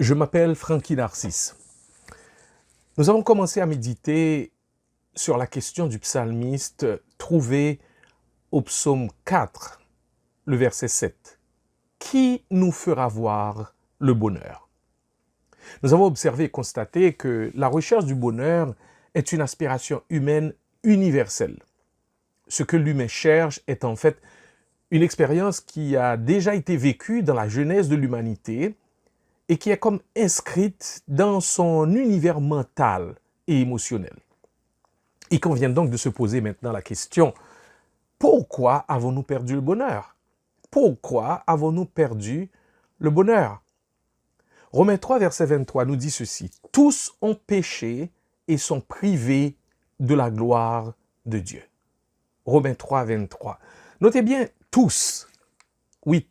Je m'appelle Frankie Narcisse. Nous avons commencé à méditer sur la question du psalmiste trouvée au psaume 4, le verset 7. Qui nous fera voir le bonheur? Nous avons observé et constaté que la recherche du bonheur est une aspiration humaine universelle. Ce que l'humain cherche est en fait une expérience qui a déjà été vécue dans la genèse de l'humanité et qui est comme inscrite dans son univers mental et émotionnel. Il convient donc de se poser maintenant la question, pourquoi avons-nous perdu le bonheur? Pourquoi avons-nous perdu le bonheur? Romains 3, verset 23 nous dit ceci, « Tous ont péché et sont privés de la gloire de Dieu. » Romains 3, 23. Notez bien, tous, oui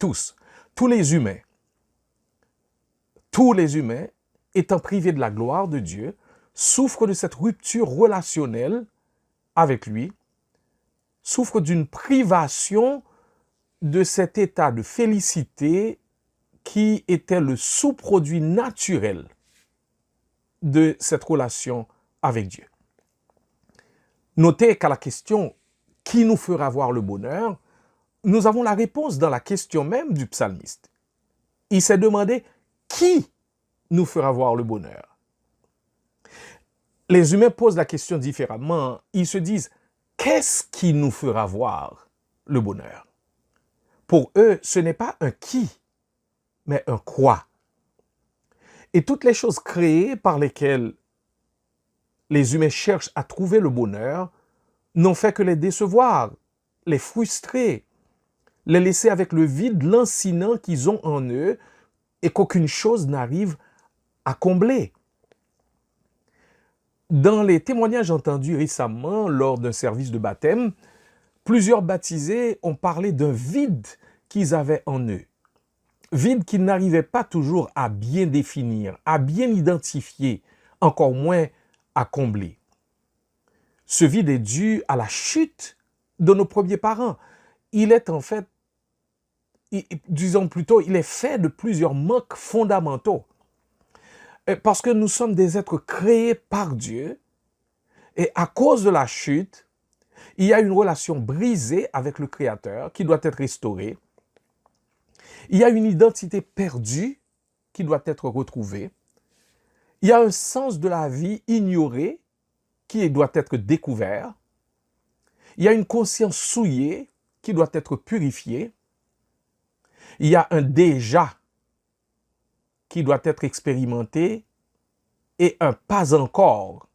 tous les humains étant privés de la gloire de Dieu, souffrent de cette rupture relationnelle avec lui, souffrent d'une privation de cet état de félicité qui était le sous-produit naturel de cette relation avec Dieu. Notez qu'à la question « Qui nous fera voir le bonheur ?», nous avons la réponse dans la question même du psalmiste. Il s'est demandé « Qui nous fera voir le bonheur ?» Les humains posent la question différemment. Ils se disent « Qu'est-ce qui nous fera voir le bonheur ?» Pour eux, ce n'est pas un « qui », mais un « quoi ». Et toutes les choses créées par lesquelles les humains cherchent à trouver le bonheur n'ont fait que les décevoir, les frustrer, les laisser avec le vide lancinant qu'ils ont en eux et qu'aucune chose n'arrive à combler. Dans les témoignages entendus récemment lors d'un service de baptême, plusieurs baptisés ont parlé d'un vide qu'ils avaient en eux. Vide qu'ils n'arrivaient pas toujours à bien définir, à bien identifier, encore moins à combler. Ce vide est dû à la chute de nos premiers parents. Il est en fait, disons plutôt, il est fait de plusieurs manques fondamentaux. Parce que nous sommes des êtres créés par Dieu et à cause de la chute, il y a une relation brisée avec le Créateur qui doit être restaurée. Il y a une identité perdue qui doit être retrouvée. Il y a un sens de la vie ignoré qui doit être découvert. Il y a une conscience souillée qui doit être purifiée. Il y a un déjà qui doit être expérimenté et un pas encore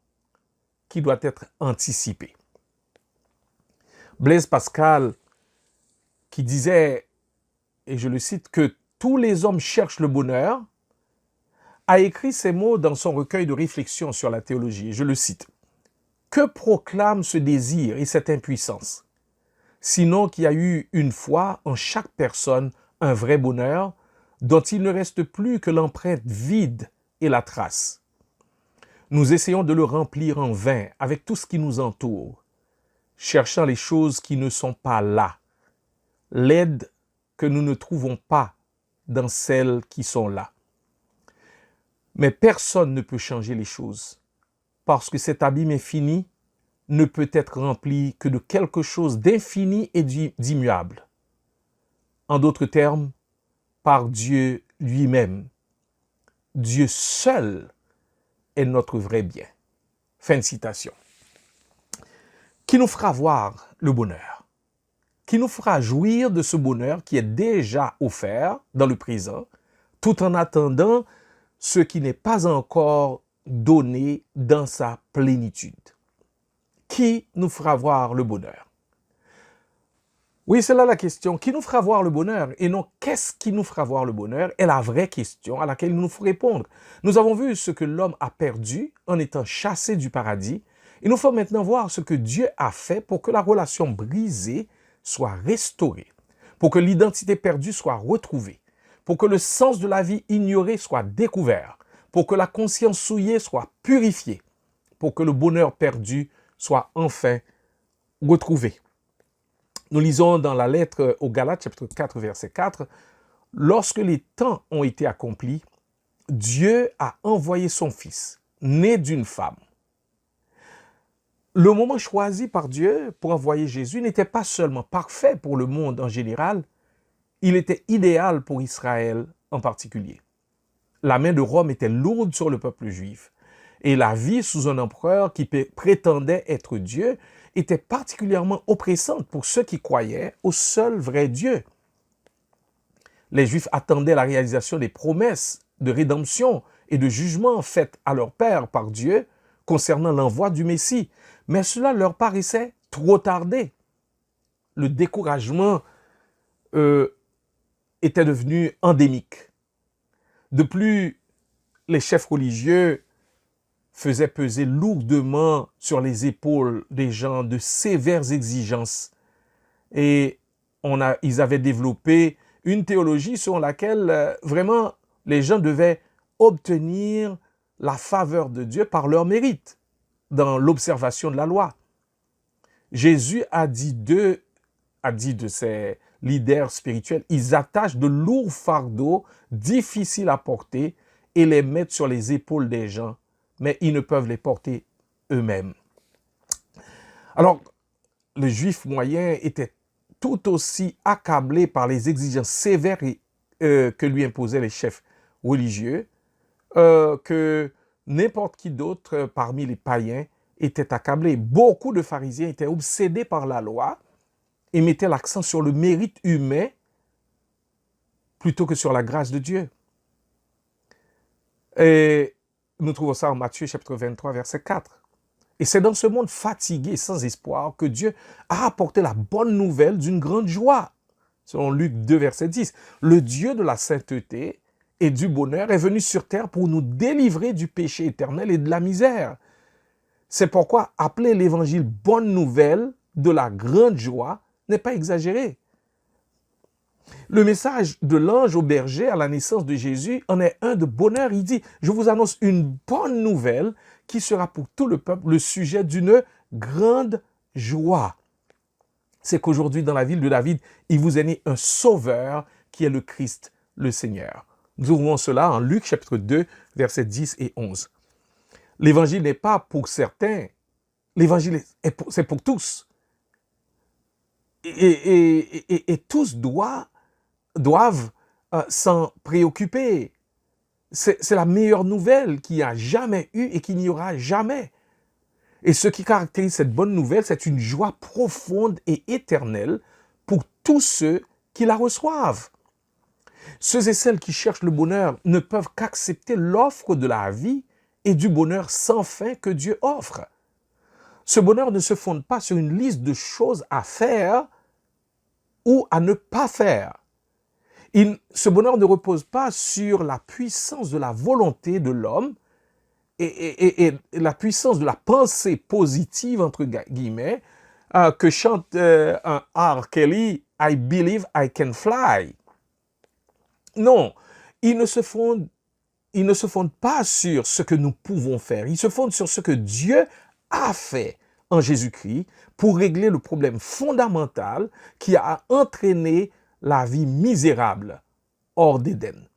qui doit être anticipé. Blaise Pascal, qui disait, et je le cite, que tous les hommes cherchent le bonheur, a écrit ces mots dans son recueil de réflexions sur la théologie. Je le cite. Que proclame ce désir et cette impuissance? Sinon qu'il y a eu une fois en chaque personne un vrai bonheur dont il ne reste plus que l'empreinte vide et la trace. Nous essayons de le remplir en vain avec tout ce qui nous entoure, cherchant les choses qui ne sont pas là, l'aide que nous ne trouvons pas dans celles qui sont là. Mais personne ne peut changer les choses, parce que cet abîme infini ne peut être rempli que de quelque chose d'infini et d'immuable. En d'autres termes, par Dieu lui-même. Dieu seul est notre vrai bien. Fin de citation. Qui nous fera voir le bonheur? Qui nous fera jouir de ce bonheur qui est déjà offert dans le présent, tout en attendant ce qui n'est pas encore donné dans sa plénitude? Qui nous fera voir le bonheur? Oui, c'est là la question. Qui nous fera voir le bonheur? Et non, qu'est-ce qui nous fera voir le bonheur est la vraie question à laquelle il nous faut répondre. Nous avons vu ce que l'homme a perdu en étant chassé du paradis. Il nous faut maintenant voir ce que Dieu a fait pour que la relation brisée soit restaurée, pour que l'identité perdue soit retrouvée, pour que le sens de la vie ignoré soit découvert, pour que la conscience souillée soit purifiée, pour que le bonheur perdu soit enfin retrouvé. Nous lisons dans la lettre aux Galates, chapitre 4, verset 4, « Lorsque les temps ont été accomplis, Dieu a envoyé son Fils, né d'une femme. Le moment choisi par Dieu pour envoyer Jésus n'était pas seulement parfait pour le monde en général, il était idéal pour Israël en particulier. La main de Rome était lourde sur le peuple juif, et la vie sous un empereur qui prétendait être Dieu était particulièrement oppressante pour ceux qui croyaient au seul vrai Dieu. Les Juifs attendaient la réalisation des promesses de rédemption et de jugement faites à leur père par Dieu concernant l'envoi du Messie, mais cela leur paraissait trop tardé. Le découragement était devenu endémique. De plus, les chefs religieux faisaient peser lourdement sur les épaules des gens de sévères exigences. Et ils avaient développé une théologie selon laquelle vraiment les gens devaient obtenir la faveur de Dieu par leur mérite dans l'observation de la loi. Jésus a dit de ses leaders spirituels, ils attachent de lourds fardeaux difficiles à porter et les mettent sur les épaules des gens, mais ils ne peuvent les porter eux-mêmes. Alors, le juif moyen était tout aussi accablé par les exigences sévères que lui imposaient les chefs religieux, que n'importe qui d'autre parmi les païens était accablé. Beaucoup de pharisiens étaient obsédés par la loi et mettaient l'accent sur le mérite humain plutôt que sur la grâce de Dieu. Et nous trouvons ça en Matthieu chapitre 23, verset 4. Et c'est dans ce monde fatigué et sans espoir que Dieu a apporté la bonne nouvelle d'une grande joie. Selon Luc 2, verset 10, le Dieu de la sainteté et du bonheur est venu sur terre pour nous délivrer du péché éternel et de la misère. C'est pourquoi appeler l'évangile bonne nouvelle de la grande joie n'est pas exagéré. Le message de l'ange au berger à la naissance de Jésus en est un de bonheur. Il dit, je vous annonce une bonne nouvelle qui sera pour tout le peuple le sujet d'une grande joie. C'est qu'aujourd'hui, dans la ville de David, il vous est né un sauveur qui est le Christ, le Seigneur. Nous ouvrons cela en Luc chapitre 2, versets 10 et 11. L'évangile n'est pas pour certains, l'évangile c'est pour tous. Et tous doivent s'en préoccuper. C'est la meilleure nouvelle qu'il n'y a jamais eu et qu'il n'y aura jamais. Et ce qui caractérise cette bonne nouvelle, c'est une joie profonde et éternelle pour tous ceux qui la reçoivent. Ceux et celles qui cherchent le bonheur ne peuvent qu'accepter l'offre de la vie et du bonheur sans fin que Dieu offre. Ce bonheur ne se fonde pas sur une liste de choses à faire ou à ne pas faire. Ce bonheur ne repose pas sur la puissance de la volonté de l'homme et la puissance de la pensée positive, entre guillemets, que chante un R. Kelly, « I believe I can fly ». Non, il ne se fonde pas sur ce que nous pouvons faire. Il se fonde sur ce que Dieu a fait en Jésus-Christ pour régler le problème fondamental qui a entraîné la vie misérable hors d'Éden.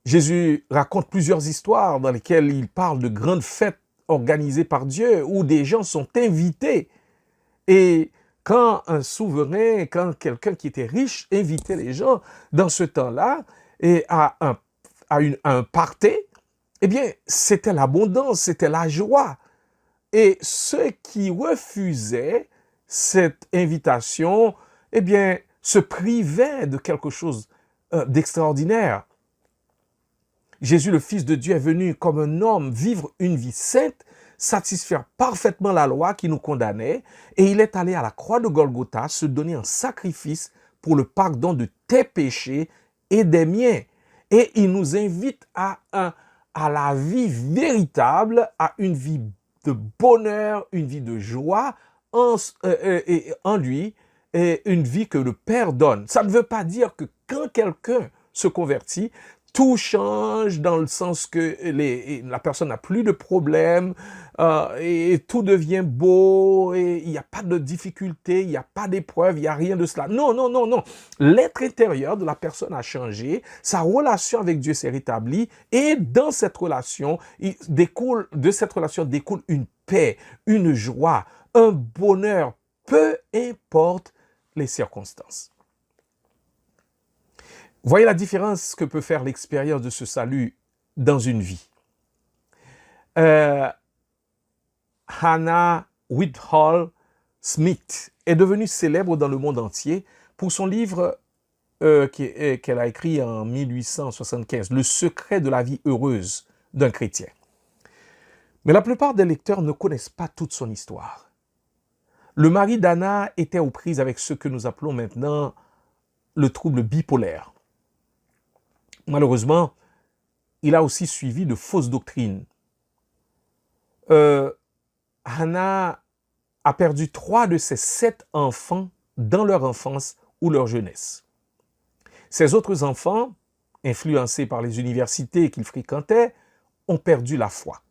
Jésus raconte plusieurs histoires dans lesquelles il parle de grandes fêtes organisées par Dieu où des gens sont invités. Et quand un souverain, quand quelqu'un qui était riche invitait les gens dans ce temps-là et à un party, eh bien, c'était l'abondance, c'était la joie. Et ceux qui refusaient cette invitation, eh bien, se privaient de quelque chose d'extraordinaire. Jésus, le Fils de Dieu, est venu comme un homme vivre une vie sainte, satisfaire parfaitement la loi qui nous condamnait, et il est allé à la croix de Golgotha se donner en sacrifice pour le pardon de tes péchés et des miens. Et il nous invite à la vie véritable, à une vie de bonheur, une vie de joie en lui, et une vie que le Père donne. Ça ne veut pas dire que quand quelqu'un se convertit, tout change dans le sens que la personne n'a plus de problème et tout devient beau et il n'y a pas de difficulté, il n'y a pas d'épreuve, il n'y a rien de cela. Non, non, non, non. L'être intérieur de la personne a changé, sa relation avec Dieu s'est rétablie et dans cette relation, de cette relation découle une paix, une joie, un bonheur, peu importe les circonstances. Voyez la différence que peut faire l'expérience de ce salut dans une vie. Hannah Whitall Smith est devenue célèbre dans le monde entier pour son livre qu'elle a écrit en 1875, Le secret de la vie heureuse d'un chrétien. Mais la plupart des lecteurs ne connaissent pas toute son histoire. Le mari d'Hannah était aux prises avec ce que nous appelons maintenant le trouble bipolaire. Malheureusement, il a aussi suivi de fausses doctrines. Hannah a perdu 3 de ses 7 enfants dans leur enfance ou leur jeunesse. Ses autres enfants, influencés par les universités qu'il fréquentait, ont perdu la foi.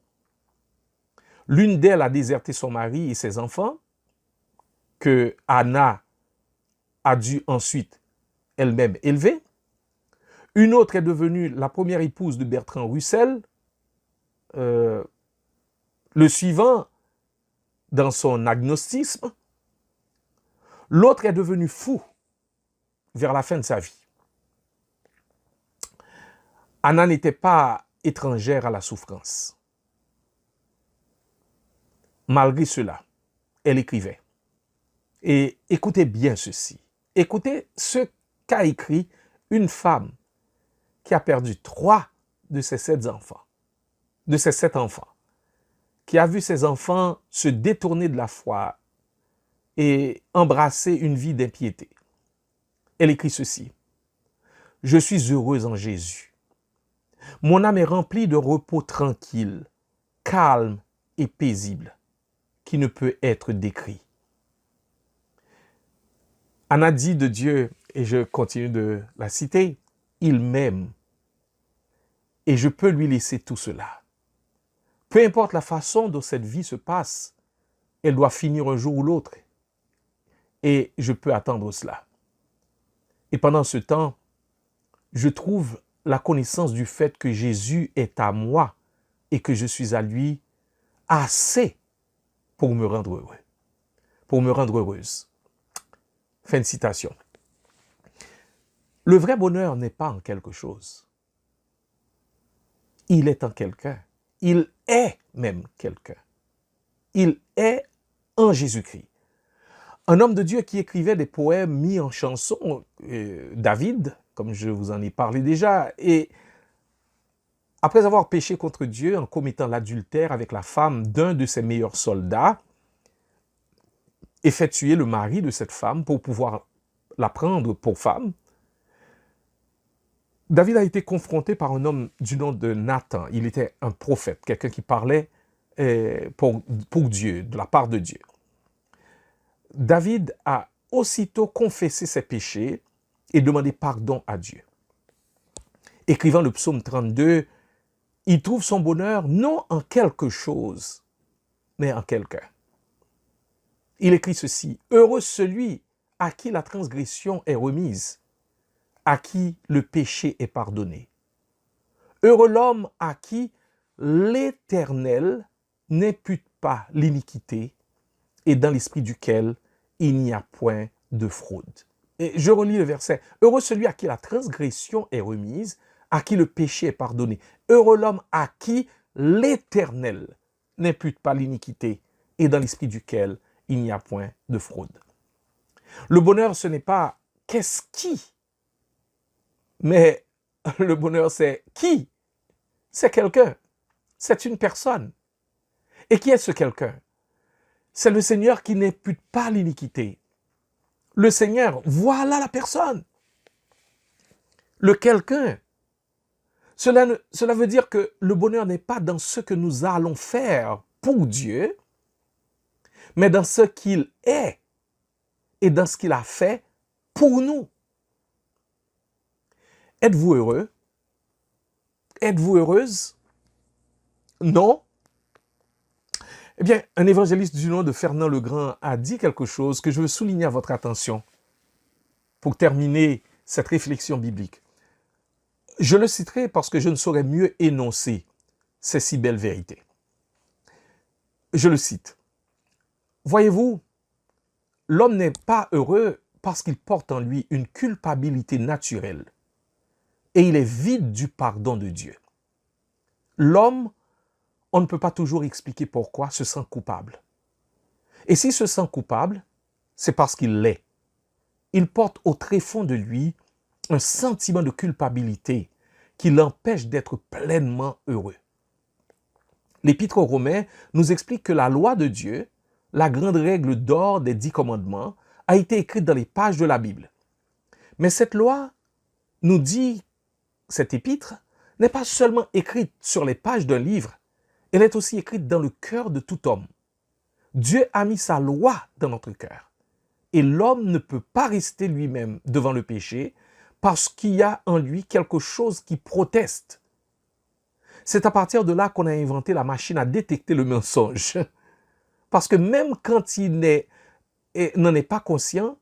L'une d'elles a déserté son mari et ses enfants, que Hannah a dû ensuite elle-même élever. Une autre est devenue la première épouse de Bertrand Russell. Le suivant dans son agnosticisme. L'autre est devenu fou vers la fin de sa vie. Hannah n'était pas étrangère à la souffrance. Malgré cela, elle écrivait. Et écoutez bien ceci. Écoutez ce qu'a écrit une femme qui a perdu 3 de ses 7 enfants, qui a vu ses enfants se détourner de la foi et embrasser une vie d'impiété. Elle écrit ceci. « Je suis heureuse en Jésus. Mon âme est remplie de repos tranquille, calme et paisible, qui ne peut être décrit. » Hannah dit de Dieu, et je continue de la citer, « Il m'aime et je peux lui laisser tout cela. Peu importe la façon dont cette vie se passe, elle doit finir un jour ou l'autre. Et je peux attendre cela. Et pendant ce temps, je trouve la connaissance du fait que Jésus est à moi et que je suis à lui assez pour me rendre heureux, pour me rendre heureuse. » Fin de citation. Le vrai bonheur n'est pas en quelque chose. Il est en quelqu'un. Il est même quelqu'un. Il est en Jésus-Christ. Un homme de Dieu qui écrivait des poèmes mis en chanson, David, comme je vous en ai parlé déjà, et après avoir péché contre Dieu en commettant l'adultère avec la femme d'un de ses meilleurs soldats, et fait tuer le mari de cette femme pour pouvoir la prendre pour femme, David a été confronté par un homme du nom de Nathan. Il était un prophète, quelqu'un qui parlait pour Dieu, de la part de Dieu. David a aussitôt confessé ses péchés et demandé pardon à Dieu. Écrivant le psaume 32, il trouve son bonheur non en quelque chose, mais en quelqu'un. Il écrit ceci, « Heureux celui à qui la transgression est remise, à qui le péché est pardonné. Heureux l'homme à qui l'Éternel n'impute pas l'iniquité et dans l'esprit duquel il n'y a point de fraude. » Et je relis le verset. « Heureux celui à qui la transgression est remise, à qui le péché est pardonné. Heureux l'homme à qui l'Éternel n'impute pas l'iniquité et dans l'esprit duquel il n'y a point de fraude. » Le bonheur, ce n'est pas « qu'est-ce qui ?» mais le bonheur, c'est qui? C'est quelqu'un. C'est une personne. Et qui est ce quelqu'un? C'est le Seigneur qui n'impute pas l'iniquité. Le Seigneur, voilà la personne. Le quelqu'un. Cela veut dire que le bonheur n'est pas dans ce que nous allons faire pour Dieu, mais dans ce qu'il est et dans ce qu'il a fait pour nous. Êtes-vous heureux? Êtes-vous heureuse? Non? Eh bien, un évangéliste du nom de Fernand Legrand a dit quelque chose que je veux souligner à votre attention pour terminer cette réflexion biblique. Je le citerai parce que je ne saurais mieux énoncer ces si belles vérités. Je le cite. Voyez-vous, l'homme n'est pas heureux parce qu'il porte en lui une culpabilité naturelle et il est vide du pardon de Dieu. L'homme, on ne peut pas toujours expliquer pourquoi, se sent coupable. Et s'il se sent coupable, c'est parce qu'il l'est. Il porte au tréfonds de lui un sentiment de culpabilité qui l'empêche d'être pleinement heureux. L'Épître aux Romains nous explique que la loi de Dieu, la grande règle d'or des 10 commandements, a été écrite dans les pages de la Bible. Mais cette loi, nous dit cet épître, n'est pas seulement écrite sur les pages d'un livre, elle est aussi écrite dans le cœur de tout homme. Dieu a mis sa loi dans notre cœur. Et l'homme ne peut pas rester lui-même devant le péché parce qu'il y a en lui quelque chose qui proteste. C'est à partir de là qu'on a inventé la machine à détecter le mensonge. Parce que même quand il n'en est pas conscient,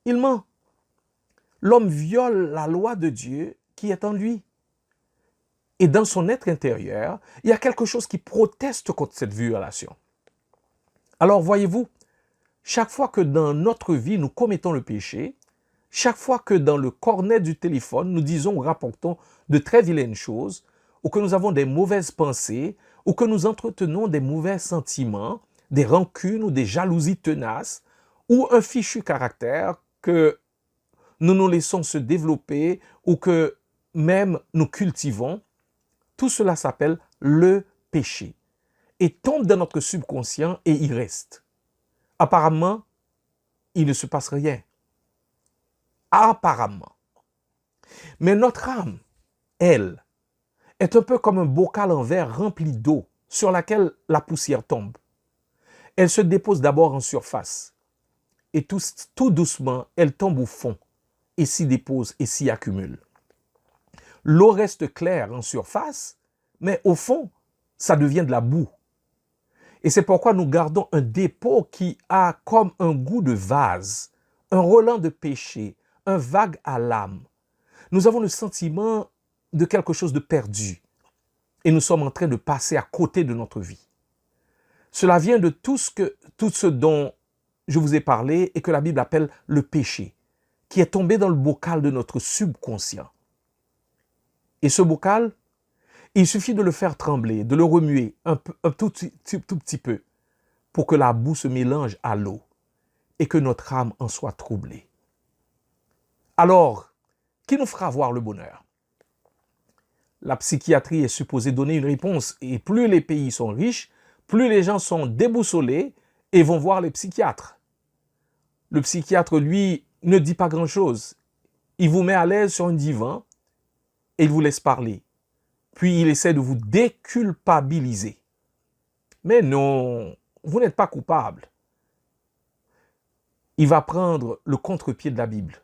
il ment. L'homme viole la loi de Dieu qui est en lui. Et dans son être intérieur, il y a quelque chose qui proteste contre cette violation. Alors voyez-vous, chaque fois que dans notre vie nous commettons le péché, chaque fois que dans le cornet du téléphone nous disons ou rapportons de très vilaines choses, ou que nous avons des mauvaises pensées, ou que nous entretenons des mauvais sentiments, des rancunes ou des jalousies tenaces, ou un fichu caractère que nous nous laissons se développer ou que même nous cultivons, tout cela s'appelle le péché et tombe dans notre subconscient et y reste. Apparemment, il ne se passe rien. Apparemment. Mais notre âme, elle, est un peu comme un bocal en verre rempli d'eau sur laquelle la poussière tombe. Elle se dépose d'abord en surface et tout doucement, elle tombe au fond et s'y dépose et s'y accumule. L'eau reste claire en surface, mais au fond, ça devient de la boue. Et c'est pourquoi nous gardons un dépôt qui a comme un goût de vase, un relent de péché, un vague à l'âme. Nous avons le sentiment de quelque chose de perdu et nous sommes en train de passer à côté de notre vie. Cela vient de tout ce dont je vous ai parlé et que la Bible appelle le péché, qui est tombé dans le bocal de notre subconscient. Et ce bocal, il suffit de le faire trembler, de le remuer un tout petit peu pour que la boue se mélange à l'eau et que notre âme en soit troublée. Alors, qui nous fera voir le bonheur? La psychiatrie est supposée donner une réponse et plus les pays sont riches, plus les gens sont déboussolés et vont voir les psychiatres. Le psychiatre, lui, ne dit pas grand-chose. Il vous met à l'aise sur un divan et il vous laisse parler. Puis il essaie de vous déculpabiliser. Mais non, vous n'êtes pas coupable. Il va prendre le contre-pied de la Bible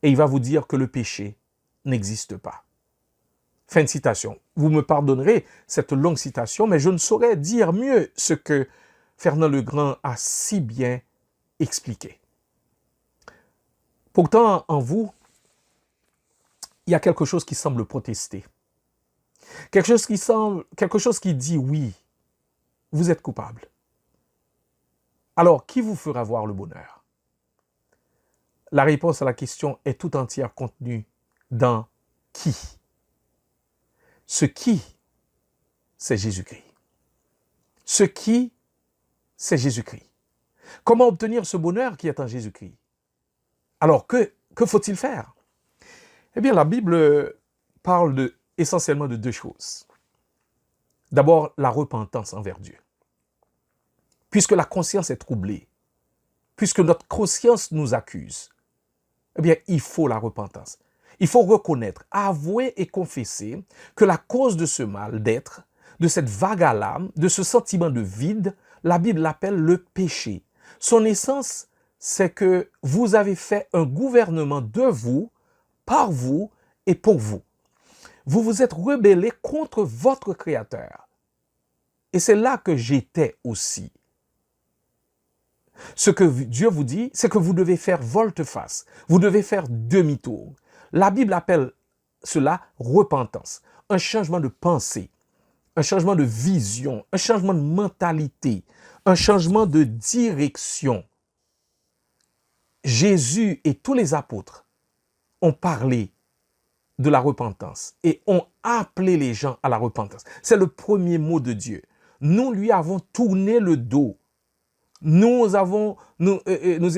et il va vous dire que le péché n'existe pas. Fin de citation. Vous me pardonnerez cette longue citation, mais je ne saurais dire mieux ce que Fernand Legrand a si bien expliqué. Pourtant, en vous, il y a quelque chose qui semble protester. Quelque chose qui dit oui, vous êtes coupable. Alors, qui vous fera voir le bonheur? La réponse à la question est tout entière contenue dans qui? Ce qui, c'est Jésus-Christ. Ce qui, c'est Jésus-Christ. Comment obtenir ce bonheur qui est en Jésus-Christ? Alors, que faut-il faire? Eh bien, la Bible parle essentiellement de deux choses. D'abord, la repentance envers Dieu. Puisque la conscience est troublée, puisque notre conscience nous accuse, eh bien, il faut la repentance. Il faut reconnaître, avouer et confesser que la cause de ce mal d'être, de cette vague à l'âme, de ce sentiment de vide, la Bible l'appelle le péché. Son essence, c'est que vous avez fait un gouvernement de vous, par vous et pour vous. Vous vous êtes rebellés contre votre Créateur. Et c'est là que j'étais aussi. Ce que Dieu vous dit, c'est que vous devez faire volte-face. Vous devez faire demi-tour. La Bible appelle cela repentance. Un changement de pensée, un changement de vision, un changement de mentalité, un changement de direction. Jésus et tous les apôtres ont parlé de la repentance et ont appelé les gens à la repentance. C'est le premier mot de Dieu. Nous lui avons tourné le dos. Nous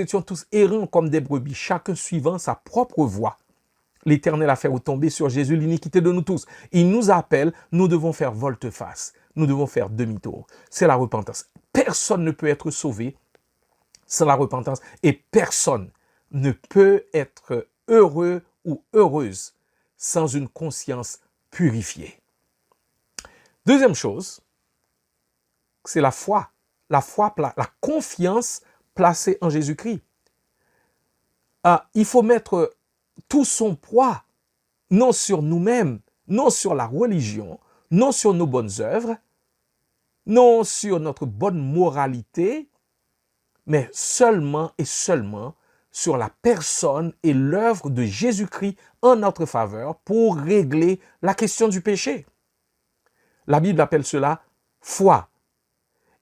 étions tous errants comme des brebis, chacun suivant sa propre voie. L'Éternel a fait retomber sur Jésus l'iniquité de nous tous. Il nous appelle, nous devons faire volte-face. Nous devons faire demi-tour. C'est la repentance. Personne ne peut être sauvé sans la repentance et personne ne peut être heureux ou heureuse sans une conscience purifiée. Deuxième chose, c'est la foi. La confiance placée en Jésus-Christ. Il faut mettre tout son poids, non sur nous-mêmes, non sur la religion, non sur nos bonnes œuvres, non sur notre bonne moralité, mais seulement et seulement sur la personne et l'œuvre de Jésus-Christ en notre faveur pour régler la question du péché. La Bible appelle cela foi.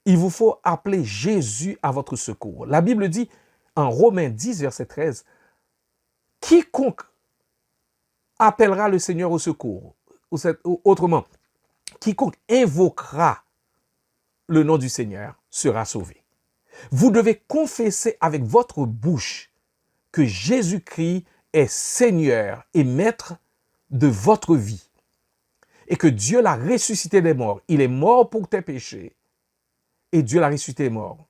Il vous faut appeler Jésus à votre secours. La Bible dit en Romains 10, verset 13, « Quiconque appellera le Seigneur au secours, ou autrement, quiconque invoquera le nom du Seigneur sera sauvé. » Vous devez confesser avec votre bouche que Jésus-Christ est Seigneur et Maître de votre vie et que Dieu l'a ressuscité des morts. Il est mort pour tes péchés. Et Dieu l'a ressuscité mort.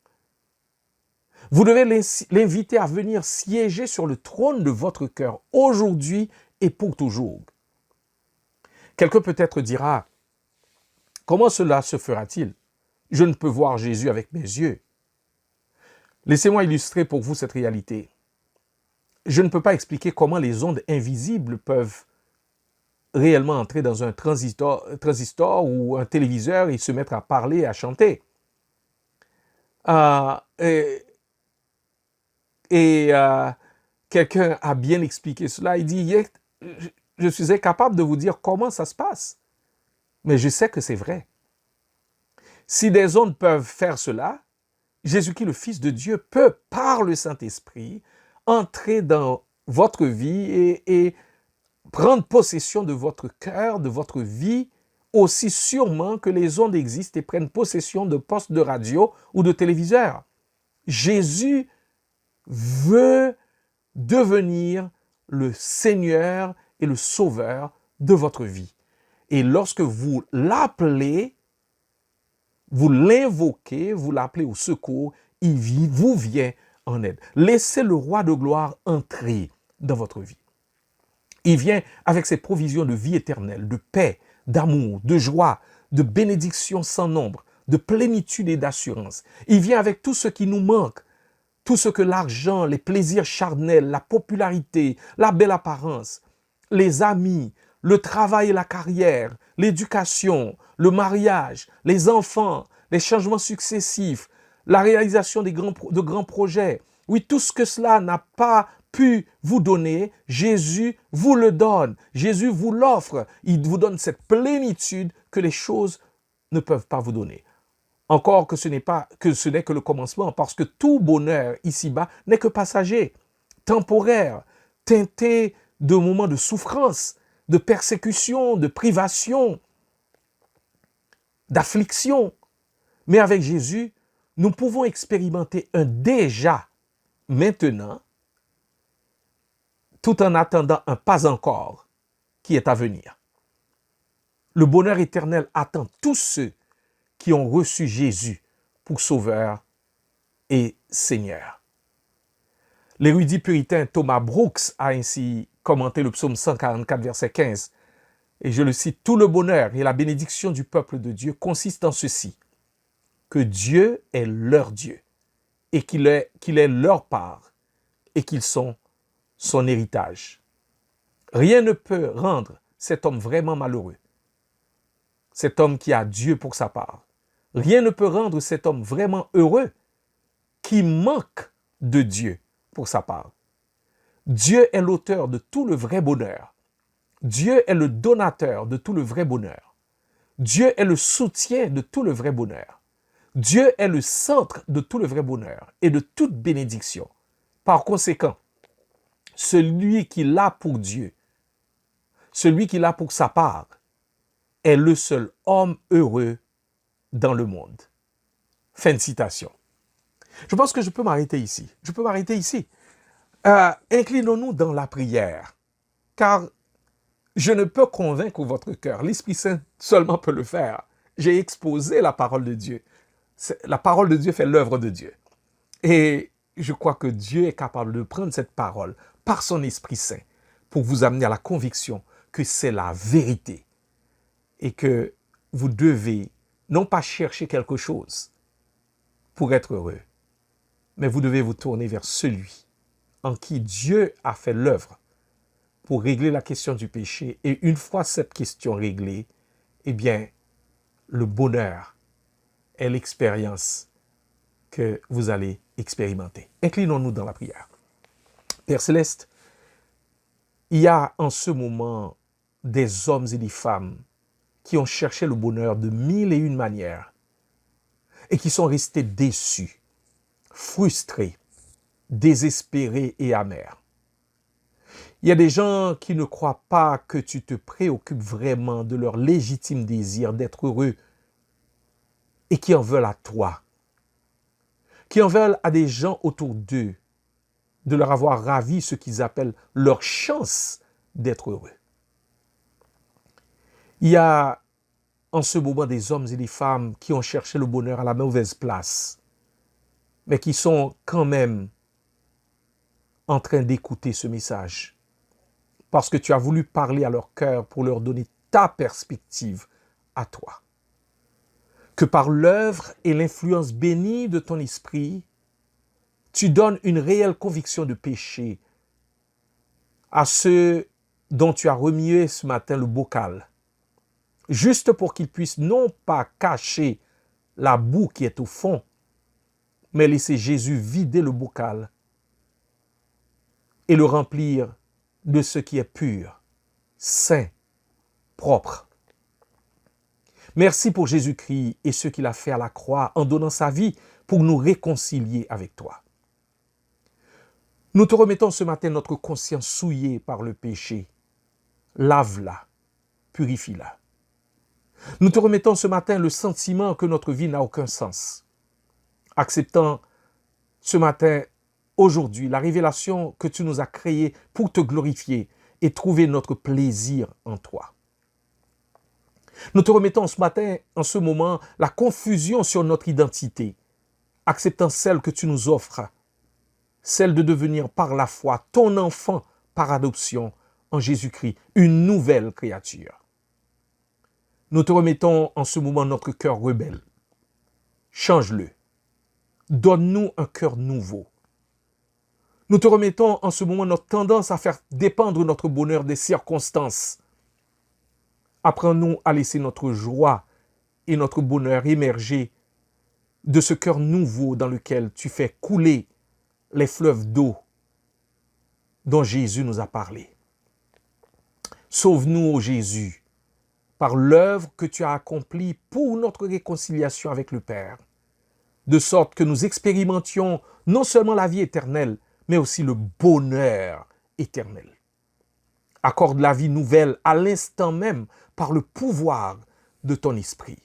Vous devez l'inviter à venir siéger sur le trône de votre cœur aujourd'hui et pour toujours. Quelqu'un peut-être dira, comment cela se fera-t-il? Je ne peux voir Jésus avec mes yeux. Laissez-moi illustrer pour vous cette réalité. Je ne peux pas expliquer comment les ondes invisibles peuvent réellement entrer dans un transistor ou un téléviseur et se mettre à parler et à chanter. Quelqu'un a bien expliqué cela. Il dit, je suis incapable de vous dire comment ça se passe, mais je sais que c'est vrai. Si des ondes peuvent faire cela, Jésus-Christ, le Fils de Dieu, peut, par le Saint-Esprit, entrer dans votre vie et prendre possession de votre cœur, de votre vie, aussi sûrement que les ondes existent et prennent possession de postes de radio ou de téléviseurs. Jésus veut devenir le Seigneur et le Sauveur de votre vie. Et lorsque vous l'appelez, vous l'invoquez, vous l'appelez au secours, il vous vient en aide. Laissez le roi de gloire entrer dans votre vie. Il vient avec ses provisions de vie éternelle, de paix, d'amour, de joie, de bénédiction sans nombre, de plénitude et d'assurance. Il vient avec tout ce qui nous manque, tout ce que l'argent, les plaisirs charnels, la popularité, la belle apparence, les amis, le travail et la carrière, l'éducation, le mariage, les enfants, les changements successifs, la réalisation de grands projets. Oui, tout ce que cela n'a pas pu vous donner, Jésus vous le donne. Jésus vous l'offre. Il vous donne cette plénitude que les choses ne peuvent pas vous donner. Encore que ce n'est que le commencement, parce que tout bonheur ici-bas n'est que passager, temporaire, teinté de moments de souffrance, de persécution, de privation, d'affliction. Mais avec Jésus, nous pouvons expérimenter un déjà maintenant, tout en attendant un pas encore qui est à venir. Le bonheur éternel attend tous ceux qui ont reçu Jésus pour Sauveur et Seigneur. L'érudit puritain Thomas Brooks a ainsi commenté le psaume 144, verset 15. Et je le cite, « Tout le bonheur et la bénédiction du peuple de Dieu consistent en ceci, que Dieu est leur Dieu et qu'il est leur part et qu'ils sont son héritage. Rien ne peut rendre cet homme vraiment malheureux, cet homme qui a Dieu pour sa part. Rien ne peut rendre cet homme vraiment heureux qui manque de Dieu pour sa part. Dieu est l'auteur de tout le vrai bonheur. Dieu est le donateur de tout le vrai bonheur. Dieu est le soutien de tout le vrai bonheur. Dieu est le centre de tout le vrai bonheur et de toute bénédiction. Par conséquent, celui qui l'a pour Dieu, celui qui l'a pour sa part, est le seul homme heureux dans le monde. Fin de citation. Je pense que je peux m'arrêter ici. Inclinons-nous dans la prière, car je ne peux convaincre votre cœur. L'Esprit Saint seulement peut le faire. J'ai exposé la parole de Dieu. La parole de Dieu fait l'œuvre de Dieu. Et je crois que Dieu est capable de prendre cette parole par son Esprit Saint pour vous amener à la conviction que c'est la vérité et que vous devez non pas chercher quelque chose pour être heureux, mais vous devez vous tourner vers celui en qui Dieu a fait l'œuvre pour régler la question du péché. Et une fois cette question réglée, eh bien, le bonheur est l'expérience que vous allez expérimenter. Inclinons-nous dans la prière. Père Céleste, il y a en ce moment des hommes et des femmes qui ont cherché le bonheur de mille et une manières et qui sont restés déçus, frustrés, désespérés et amers. Il y a des gens qui ne croient pas que tu te préoccupes vraiment de leur légitime désir d'être heureux et qui en veulent à toi, qui en veulent à des gens autour d'eux, de leur avoir ravi ce qu'ils appellent leur chance d'être heureux. Il y a en ce moment des hommes et des femmes qui ont cherché le bonheur à la mauvaise place, mais qui sont quand même en train d'écouter ce message, parce que tu as voulu parler à leur cœur pour leur donner ta perspective à toi. Que par l'œuvre et l'influence bénie de ton esprit, tu donnes une réelle conviction de péché à ceux dont tu as remué ce matin le bocal, juste pour qu'ils puissent non pas cacher la boue qui est au fond, mais laisser Jésus vider le bocal et le remplir de ce qui est pur, saint, propre. Merci pour Jésus-Christ et ce qu'il a fait à la croix en donnant sa vie pour nous réconcilier avec toi. Nous te remettons ce matin notre conscience souillée par le péché. Lave-la, purifie-la. Nous te remettons ce matin le sentiment que notre vie n'a aucun sens. Acceptant ce matin, aujourd'hui, la révélation que tu nous as créée pour te glorifier et trouver notre plaisir en toi. Nous te remettons ce matin, en ce moment, la confusion sur notre identité, acceptant celle que tu nous offres, celle de devenir par la foi ton enfant par adoption en Jésus-Christ, une nouvelle créature. Nous te remettons en ce moment notre cœur rebelle. Change-le. Donne-nous un cœur nouveau. Nous te remettons en ce moment notre tendance à faire dépendre notre bonheur des circonstances. Apprends-nous à laisser notre joie et notre bonheur émerger de ce cœur nouveau dans lequel tu fais couler les fleuves d'eau dont Jésus nous a parlé. Sauve-nous, ô Jésus, par l'œuvre que tu as accomplie pour notre réconciliation avec le Père, de sorte que nous expérimentions non seulement la vie éternelle, mais aussi le bonheur éternel. Accorde la vie nouvelle à l'instant même par le pouvoir de ton esprit.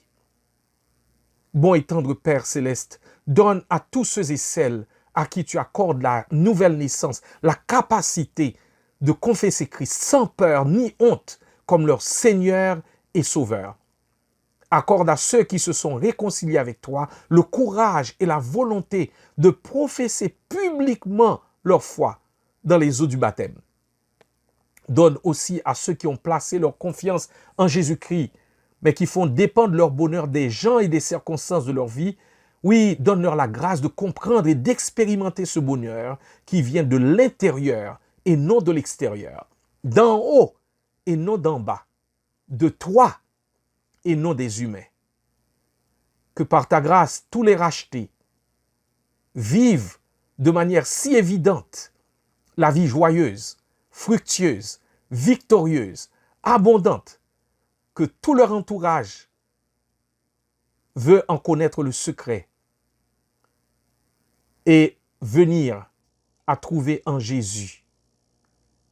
Bon et tendre Père céleste, donne à tous ceux et celles à qui tu accordes la nouvelle naissance, la capacité de confesser Christ sans peur ni honte comme leur Seigneur et Sauveur. Accorde à ceux qui se sont réconciliés avec toi le courage et la volonté de professer publiquement leur foi dans les eaux du baptême. Donne aussi à ceux qui ont placé leur confiance en Jésus-Christ, mais qui font dépendre leur bonheur des gens et des circonstances de leur vie. Oui, donne-leur la grâce de comprendre et d'expérimenter ce bonheur qui vient de l'intérieur et non de l'extérieur, d'en haut et non d'en bas, de toi et non des humains. Que par ta grâce, tous les rachetés vivent de manière si évidente la vie joyeuse, fructueuse, victorieuse, abondante, que tout leur entourage veut en connaître le secret et venir à trouver en Jésus,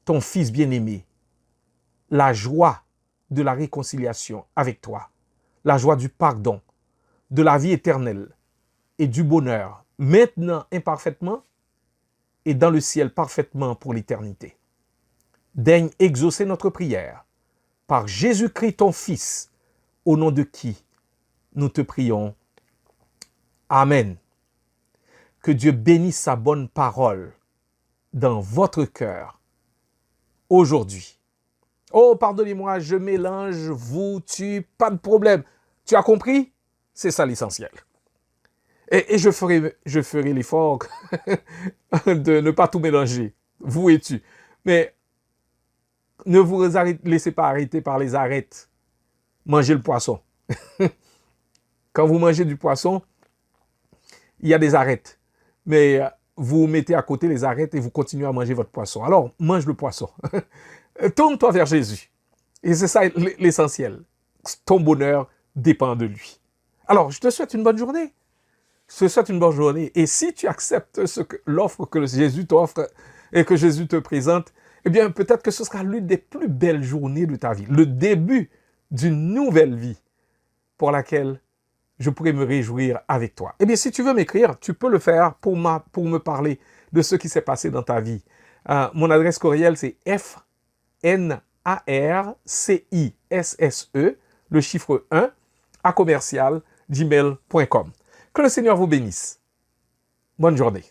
ton Fils bien-aimé, la joie de la réconciliation avec toi, la joie du pardon, de la vie éternelle et du bonheur, maintenant imparfaitement et dans le ciel parfaitement pour l'éternité. Daigne exaucer notre prière par Jésus-Christ ton Fils, au nom de qui nous te prions. Amen. Que Dieu bénisse sa bonne parole dans votre cœur aujourd'hui. Oh, pardonnez-moi, je mélange, vous, tu, pas de problème. Tu as compris? C'est ça l'essentiel. Et je ferai l'effort de ne pas tout mélanger, vous et tu. Mais ne vous laissez pas arrêter par les arêtes. Mangez le poisson. Quand vous mangez du poisson, il y a des arêtes. Mais vous mettez à côté les arêtes et vous continuez à manger votre poisson. Alors, mange le poisson. Tourne-toi vers Jésus. Et c'est ça l'essentiel. Ton bonheur dépend de lui. Alors, je te souhaite une bonne journée. Je te souhaite une bonne journée. Et si tu acceptes l'offre que Jésus t'offre et que Jésus te présente, eh bien, peut-être que ce sera l'une des plus belles journées de ta vie. Le début d'une nouvelle vie pour laquelle je pourrais me réjouir avec toi. Eh bien, si tu veux m'écrire, tu peux le faire pour me parler de ce qui s'est passé dans ta vie. Mon adresse courriel, c'est FNARCISSE, le chiffre 1, @gmail.com. Que le Seigneur vous bénisse. Bonne journée.